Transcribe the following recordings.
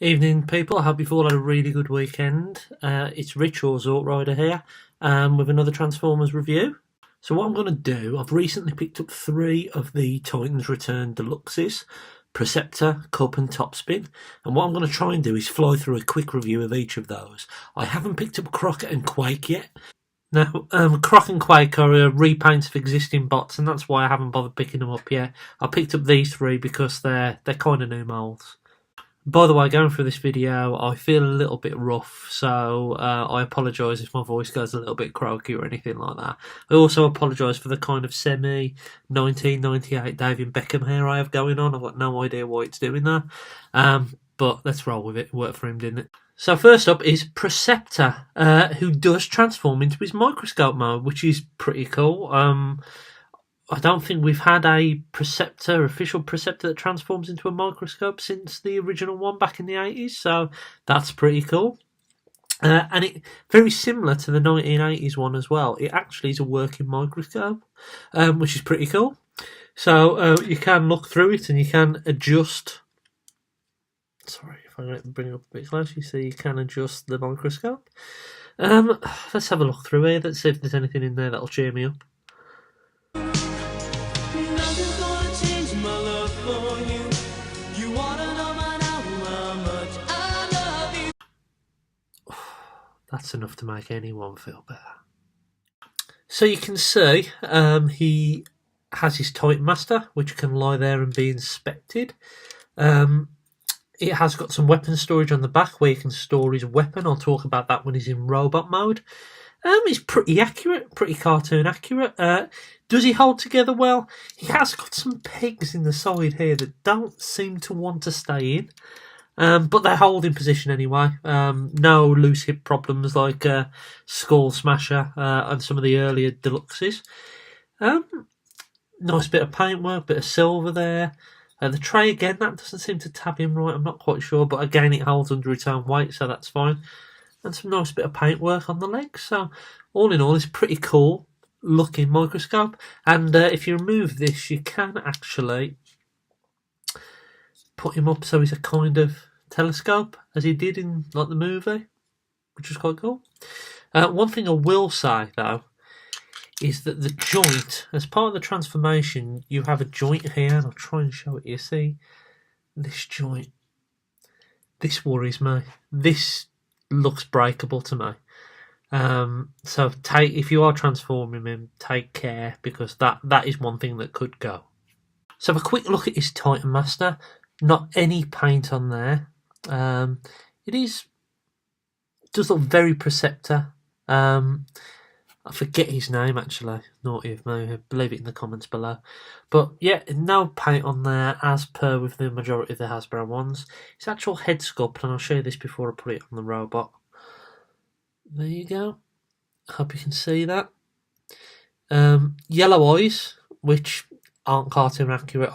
Evening, people. I hope you've all had a really good weekend. It's Rich or Zort Rider here with another Transformers review. So what I'm going to do, I've recently picked up 3 of the Titans Return Deluxes, Preceptor, Cup and Topspin, and what I'm going to try and do is fly through a quick review of each of those. I haven't picked up Krok and Quake yet. Now, Krok and Quake are repaints of existing bots, and that's why I haven't bothered picking them up yet. I picked up these 3 because they're kind of new molds. By the way, going through this video, I feel a little bit rough, so I apologise if my voice goes a little bit croaky or anything like that. I also apologise for the kind of semi-1998 David Beckham hair I have going on. I've got no idea why it's doing that, but let's roll with it. It worked for him, didn't it? So first up is Preceptor, who does transform into his microscope mode, which is pretty cool. I don't think we've had a official Preceptor that transforms into a microscope since the original one back in the 80s, so that's pretty cool. And it very similar to the 1980s one as well. It actually is a working microscope, which is pretty cool. So you can look through it and you can adjust. Sorry, if I bring it up a bit closer, you see you can adjust the microscope. Let's have a look through here. Let's see if there's anything in there that'll cheer me up. That's enough to make anyone feel better. So you can see he has his Titan Master, which can lie there and be inspected. It has got some weapon storage on the back where you can store his weapon. I'll talk about that when he's in robot mode. It's pretty accurate, pretty cartoon accurate. Does he hold together well? He has got some pegs in the side here that don't seem to want to stay in. But they hold in position anyway. No loose hip problems like Skull Smasher and some of the earlier Deluxes. Nice bit of paintwork, bit of silver there. The tray again, that doesn't seem to tab in right, I'm not quite sure, but again it holds under its own weight, so that's fine. And some nice bit of paintwork on the legs, so all in all it's pretty cool looking microscope. And if you remove this, you can actually put him up so he's a kind of telescope, as he did in like the movie, which is quite cool. One thing I will say though is that the joint, as part of the transformation, you have a joint here, and I'll try and show it. You see this joint? This worries me. This looks breakable to me. So if you are transforming him, take care, because that is one thing that could go. So have a quick look at his Titan Master. Not any paint on there. It does look very Preceptor. I forget his name actually. Naughty of me. Leave it in the comments below. But yeah, no paint on there as per with the majority of the Hasbro ones. It's actual head sculpt, and I'll show you this before I put it on the robot. There you go. Hope you can see that. Yellow eyes, which aren't cartoon accurate,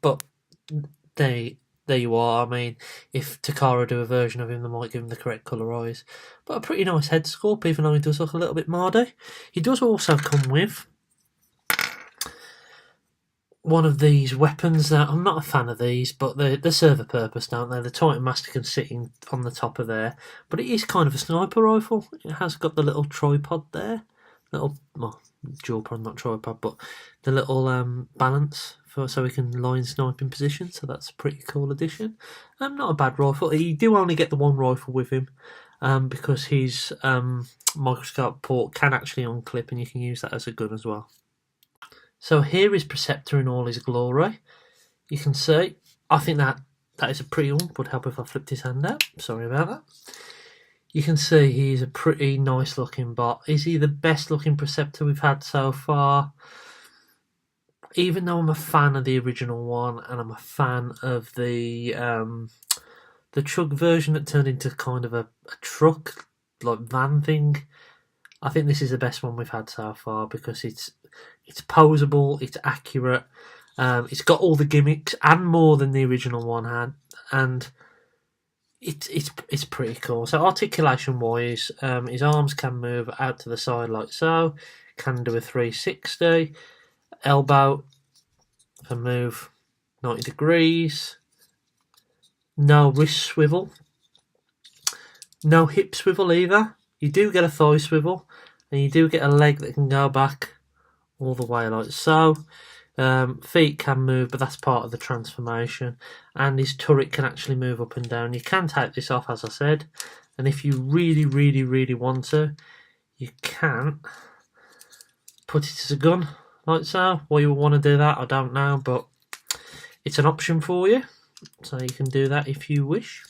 but there you are. I mean, if Takara do a version of him, they might give him the correct colour eyes. But a pretty nice head sculpt, even though he does look a little bit mardy. He does also come with one of these weapons that I'm not a fan of these, but they serve a purpose, don't they? The Titan Master can sit on the top of there, but it is kind of a sniper rifle. It has got the little tripod there, dual prod, not tripod, but the little balance so he can lie in sniping position. So that's a pretty cool addition. Not a bad rifle. You do only get the one rifle with him, because his microscope port can actually unclip, and you can use that as a gun as well. So here is Preceptor in all his glory. You can see, I think that is a pretty would help if I flipped his hand out. Sorry about that. You can see he's a pretty nice looking bot. Is he the best looking Preceptor we've had so far? Even though I'm a fan of the original one, and I'm a fan of the truck version that turned into kind of a truck, like van thing, I think this is the best one we've had so far, because it's posable, it's accurate, it's got all the gimmicks and more than the original one had, and it's pretty cool. So articulation wise, his arms can move out to the side like so, can do a 360. Elbow can move 90 degrees, no wrist swivel, no hip swivel either. You do get a thigh swivel, and you do get a leg that can go back all the way like so. Feet can move, but that's part of the transformation, and his turret can actually move up and down. You can take this off, as I said, and if you really want to, you can put it as a gun like so. Why you would want to do that, I don't know, but it's an option for you, so you can do that if you wish.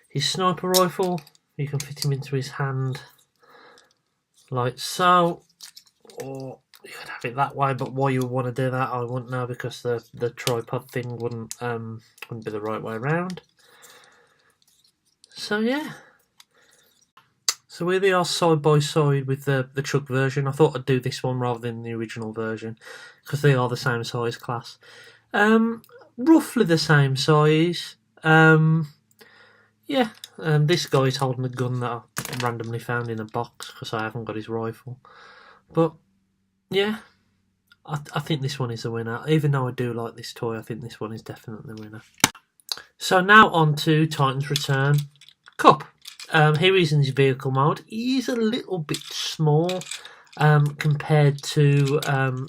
His sniper rifle, you can fit him into his hand like so, or you could have it that way, but why you would want to do that, I wouldn't know, because the tripod thing wouldn't be the right way around. So yeah. So here they are side by side with the Chuck version. I thought I'd do this one rather than the original version, because they are the same size class. Roughly the same size. Yeah. This guy's holding a gun that I randomly found in a box because I haven't got his rifle. But yeah, I think this one is a winner. Even though I do like this toy, I think this one is definitely the winner. So now on to Titan's Return Cup. Here he's in his vehicle mode. He's a little bit small compared to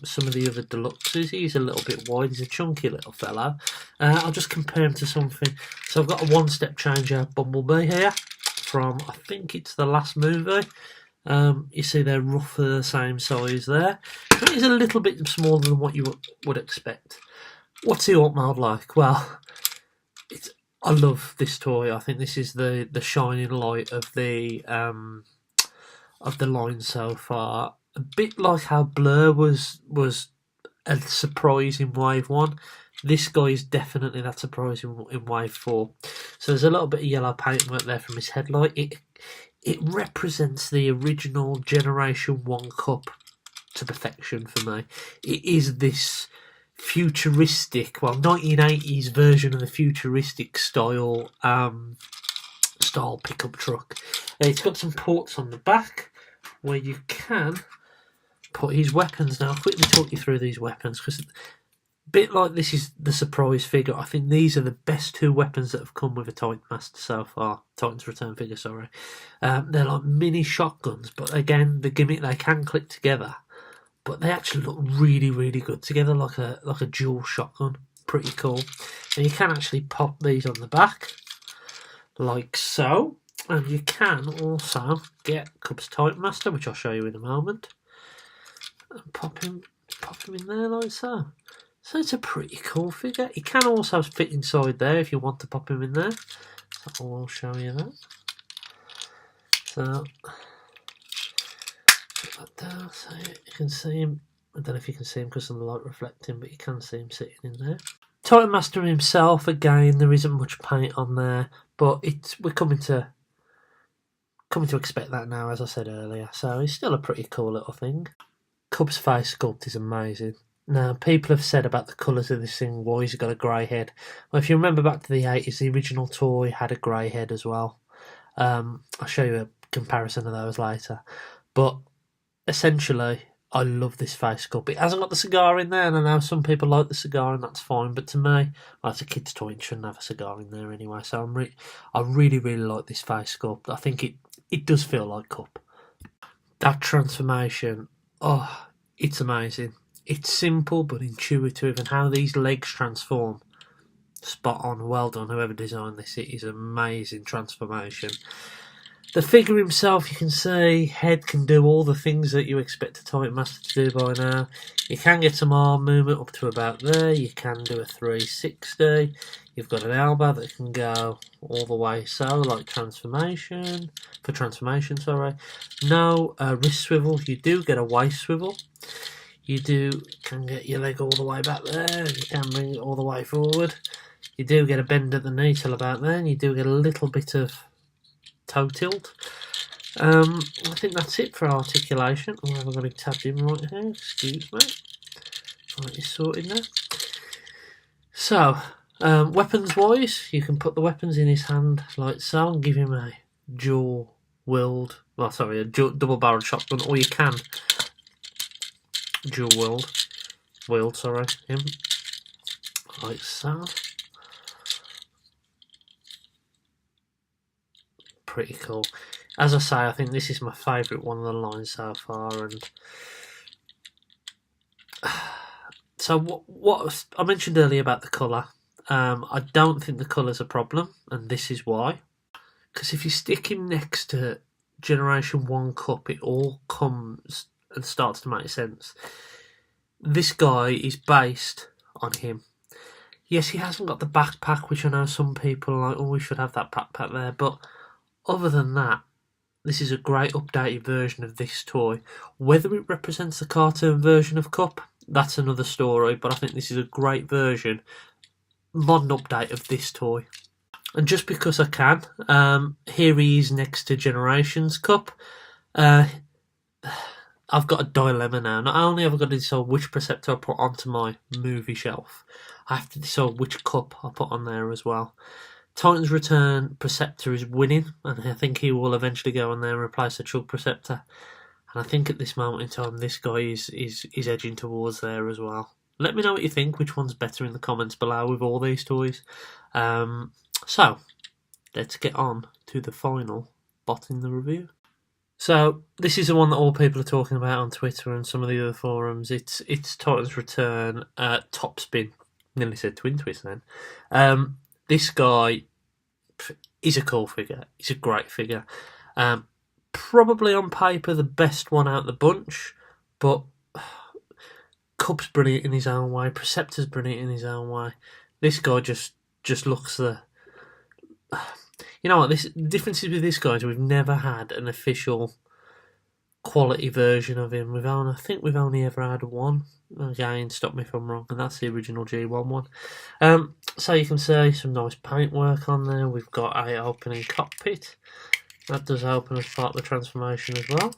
some of the other deluxes. He's a little bit wide. He's a chunky little fellow. I'll just compare him to something. So I've got a one-step changer Bumblebee here from, I think it's the last movie. You see they're roughly the same size there. But he's a little bit smaller than what you would expect. What's the alt mode like? Well, I love this toy. I think this is the shining light of the line so far. A bit like how Blur was a surprise in Wave 1. This guy is definitely that surprise in Wave 4. So there's a little bit of yellow paintwork there from his headlight. It represents the original Generation 1 Cup to perfection for me. It is this futuristic, 1980s version of the futuristic style pickup truck. It's got some ports on the back where you can put his weapons. Now I'll quickly talk you through these weapons, because a bit like this is the surprise figure. I think these are the best two weapons that have come with a Titan Master so far. Titan's Return figure, sorry. They're like mini shotguns, but again, the gimmick, they can click together, but they actually look really good together, like a dual shotgun. Pretty cool. And you can actually pop these on the back like so, and you can also get Cub's Titan Master, which I'll show you in a moment, and pop him in there like so. So it's a pretty cool figure. He can also fit inside there if you want to pop him in there. So I will show you that. So put that down so you can see him. I don't know if you can see him because of the light reflecting, but you can see him sitting in there. Titan Master himself, again, there isn't much paint on there, but we're coming to expect that now, as I said earlier. So it's still a pretty cool little thing. Cub's face sculpt is amazing. Now, people have said about the colours of this thing, why he's got a grey head. Well, if you remember back to the 80s, the original toy had a grey head as well. I'll show you a comparison of those later. But essentially, I love this face sculpt. It hasn't got the cigar in there, and I know some people like the cigar, and that's fine. But to me, it's a kid's toy, it shouldn't have a cigar in there anyway. So I really like this face sculpt. I think it does feel like Cup. That transformation, it's amazing. It's simple but intuitive, and how these legs transform, spot on. Well done, whoever designed this. It is an amazing transformation. The figure himself, you can see, head can do all the things that you expect a Titan Master to do by now. You can get some arm movement up to about there. You can do a 360. You've got an elbow that can go all the way so, like transformation. For transformation, sorry. No wrist swivel. You do get a waist swivel. You can get your leg all the way back there, and you can bring it all the way forward. You do get a bend at the knee till about there, and you do get a little bit of toe tilt. I think that's it for articulation. Oh, I've got it tabbed in right here, excuse me. Right, it's sorted now. So, weapons wise, you can put the weapons in his hand like so and give him a double barreled shotgun, or you can dual wield him like so. pretty cool. As I say, I think this is my favourite one of the line so far. And so what I mentioned earlier about the colour, I don't think the colour's a problem, and this is why. Because if you stick him next to Generation 1 Cup, it all comes and starts to make sense. This guy is based on him. Yes, he hasn't got the backpack, which I know some people are like, oh, we should have that backpack there. But other than that, this is a great updated version of this toy. Whether it represents the cartoon version of Cup, that's another story. But I think this is a great version, modern update of this toy. And just because I can, here he is next to Generations Cup. I've got a dilemma now. Not only have I got to decide which Preceptor I put onto my movie shelf, I have to decide which cup I put on there as well. Titan's Return Preceptor is winning, and I think he will eventually go on there and replace the Chug Preceptor. And I think at this moment in time, this guy is edging towards there as well. Let me know what you think, which one's better in the comments below with all these toys. So, let's get on to the final bot in the review. So, this is the one that all people are talking about on Twitter and some of the other forums. It's Titan's Return Topspin. Nearly said Twin Twist then. This guy is a cool figure. He's a great figure. Probably on paper the best one out of the bunch, but Cup's brilliant in his own way. Preceptor's brilliant in his own way. This guy just looks the... You know what? The difference is with this guy is we've never had an official quality version of him. I think we've only ever had one. Again, stop me if I'm wrong, and that's the original G1 one. So you can see some nice paintwork on there. We've got a opening cockpit. That does open as part of the transformation as well.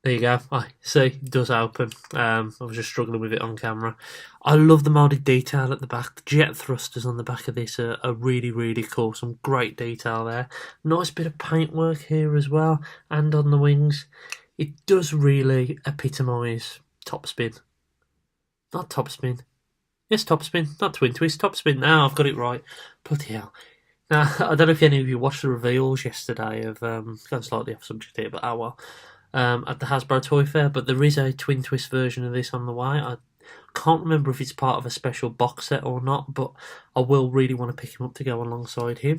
There you go. See, it does open. I was just struggling with it on camera. I love the moulded detail at the back. The jet thrusters on the back of this are really, really cool. Some great detail there. Nice bit of paintwork here as well. And on the wings. It does really epitomise Topspin. Not Topspin. Yes, Topspin. Not Twin Twist. Topspin. Now I've got it right. Bloody hell. Now, I don't know if any of you watched the reveals yesterday of... going slightly off subject here, but oh well. At the Hasbro Toy Fair, but there is a Twin Twist version of this on the way. I can't remember if it's part of a special box set or not, but I will really want to pick him up to go alongside him.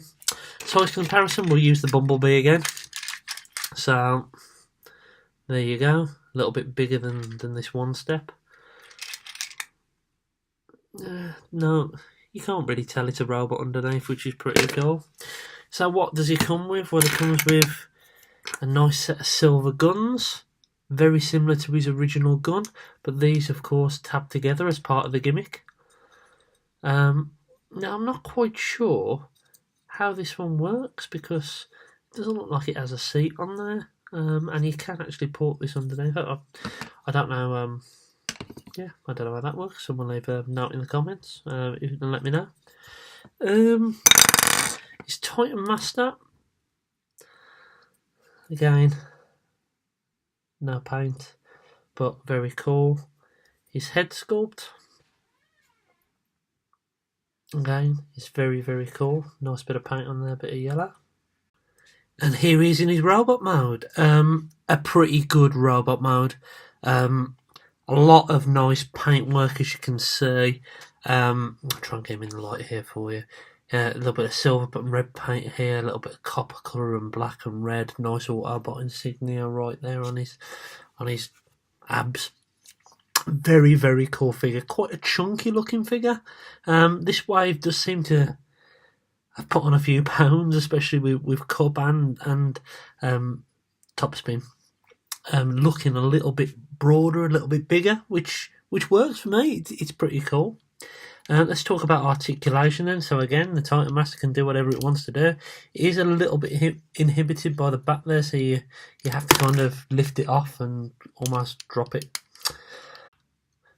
Size comparison, we'll use the Bumblebee again. So, there you go. A little bit bigger than this one step. No, you can't really tell it's a robot underneath, which is pretty cool. So what does he come with? Well, he comes with a nice set of silver guns, very similar to his original gun, but these of course tab together as part of the gimmick. Now I'm not quite sure how this one works because it doesn't look like it has a seat on there, and you can actually port this underneath. I don't know. Yeah, I don't know how that works. Someone leave a note in the comments if you can let me know. His Titan Master. Again, no paint, but very cool. His head sculpt, again, is very, very cool. Nice bit of paint on there, bit of yellow. And here he is in his robot mode. A pretty good robot mode. A lot of nice paintwork, as you can see. I'll try and get him in the light here for you. A little bit of silver but red paint here, a little bit of copper colour and black and red. Nice Autobot insignia right there on his abs. Very, very cool figure. Quite a chunky looking figure. This wave does seem to have put on a few pounds, especially with Cup and Topspin. Looking a little bit broader, a little bit bigger, which works for me. It's pretty cool. Let's talk about articulation then. So again, the Titan Master can do whatever it wants to do. It is a little bit inhibited by the back there, so you have to kind of lift it off and almost drop it.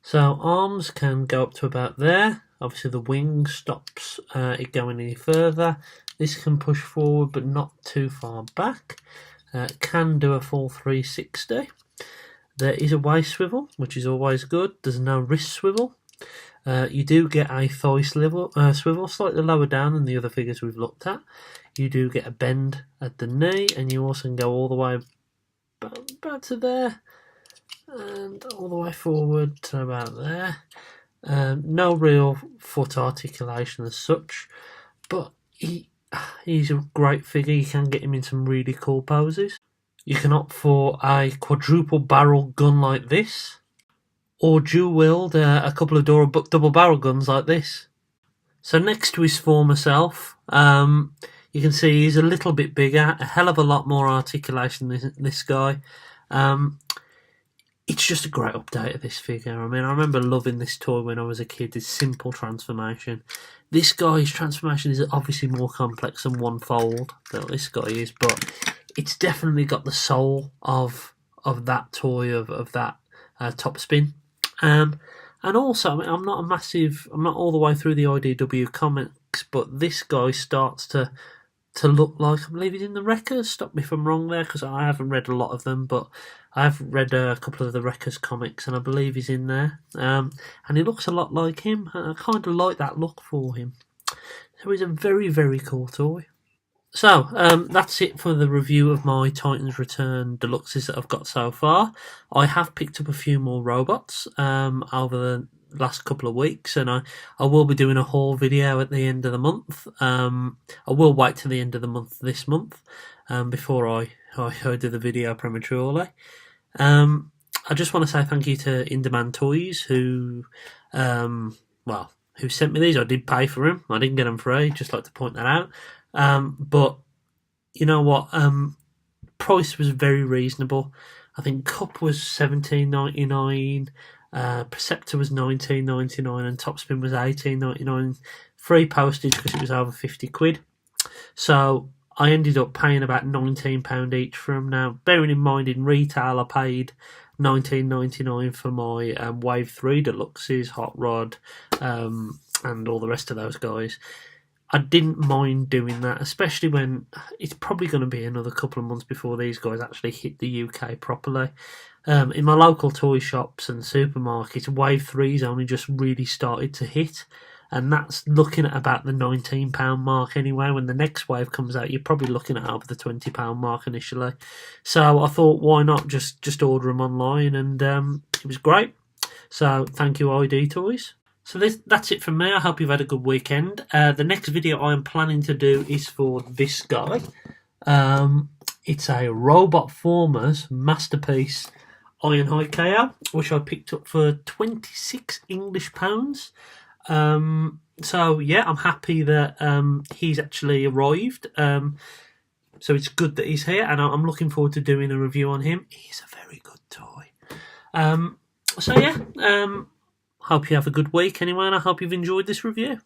So arms can go up to about there. Obviously the wing stops it going any further. This can push forward but not too far back. Can do a full 360. There is a waist swivel, which is always good. There's no wrist swivel. You do get a thigh swivel, slightly lower down than the other figures we've looked at. You do get a bend at the knee, and you also can go all the way back to there, and all the way forward to about there. No real foot articulation as such, but he's a great figure. You can get him in some really cool poses. You can opt for a quadruple barrel gun like this, or dual wield a couple of double barrel guns like this. So next to his former self, you can see he's a little bit bigger, a hell of a lot more articulation than this guy. It's just a great update of this figure. I mean, I remember loving this toy when I was a kid, his simple transformation. This guy's transformation is obviously more complex than one fold that this guy is, but it's definitely got the soul of that toy, of that Topspin. And also, I mean, I'm not all the way through the IDW comics, but this guy starts to look like, I believe he's in the Wreckers. Stop me if I'm wrong there, because I haven't read a lot of them, but I've read a couple of the Wreckers comics, and I believe he's in there. And he looks a lot like him. I kind of like that look for him. So he's a very, very cool toy. So, that's it for the review of my Titans Return Deluxes that I've got so far. I have picked up a few more robots over the last couple of weeks, and I will be doing a haul video at the end of the month. I will wait till the end of the month this month before I do the video prematurely. I just want to say thank you to In Demand Toys who sent me these. I did pay for them. I didn't get them free. Just like to point that out. But you know what? Price was very reasonable. I think Cup was $17.99. Preceptor was $19.99 and Topspin was $18.99. Free postage because it was over £50. So I ended up paying about £19 each for them. Now, bearing in mind in retail I paid $19.99 for my Wave 3 Deluxes, Hot Rod, and all the rest of those guys. I didn't mind doing that, especially when it's probably going to be another couple of months before these guys actually hit the UK properly. In my local toy shops and supermarkets, Wave 3's only just really started to hit, and that's looking at about the £19 mark anyway. When the next wave comes out, you're probably looking at over the £20 mark initially. So I thought, why not just order them online, and it was great. So thank you, ID Toys. So that's it from me. I hope you've had a good weekend. The next video I am planning to do is for this guy. It's a Robot Formers Masterpiece Ironhide KO, which I picked up for 26 English pounds. So yeah, I'm happy that he's actually arrived. So it's good that he's here, and I'm looking forward to doing a review on him. He's a very good toy. So yeah, hope you have a good week anyway, and I hope you've enjoyed this review.